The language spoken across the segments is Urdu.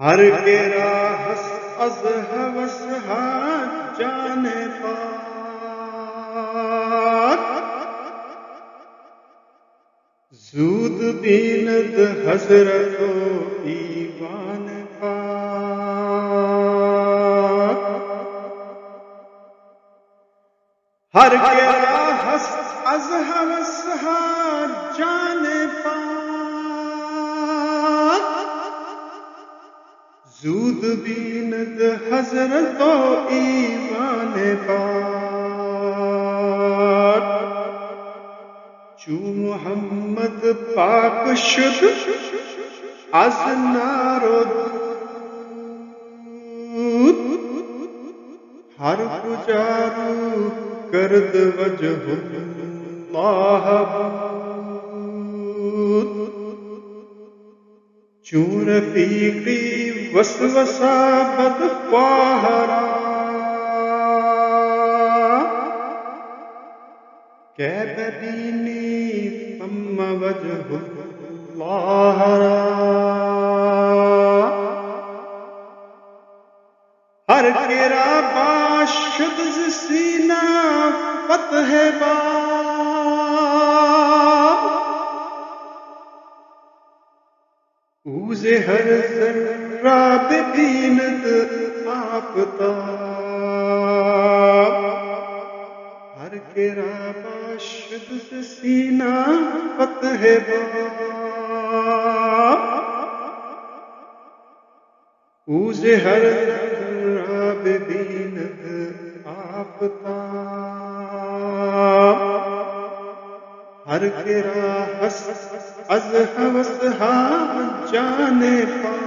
ہر کے راہس از ہوس ہا جان پاک زود بیند حضرت و ایوان پاک ہر کے راہس از ہوس ہا جان پاک زود بیند حضرت و ایوان پاک چو محمد پاک شد از نار و دود ہر کجا رو کرد وجہ اللہ بود چون رفیقی وسوسہ بدخواہ را کہ ببینی ثم وجہ اللہ را ہر کرا باش شد ز سینہ فتح باب اوز ہر ذرہ ببیند آفتاب ہر کرا باش شد ز سینہ فتح باب اوز ہر ذرہ ببیند آفتاب ہر کرا ہس از ہوس ہا جان پاک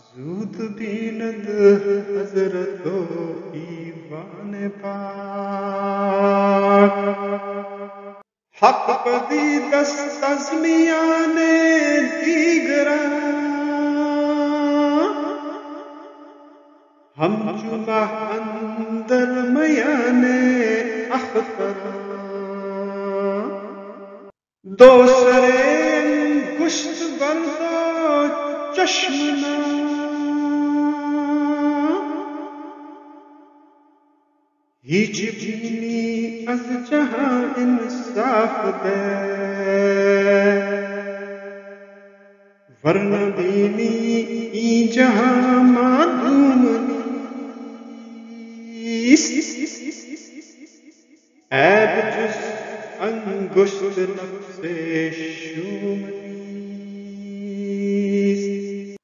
زود بیند حضرت و ایوان پاک حق پدی دست از میان دیگران ہم جمع اندر میان اختران دوسرے انگشت بند و چشمنا ہیچ بینی از جہاں انصاف دے ورنہ بینی ای جہاں معدوم عیب جز انگشت نفس شوم نیست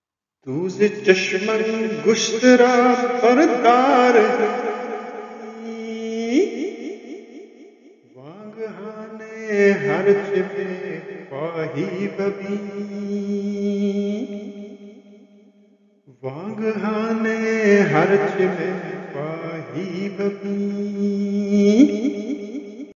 تو ز چشم انگشت را بردار واگہان ہرچ بے خواہی ببین واگہان ہرچ بے خواہی ببین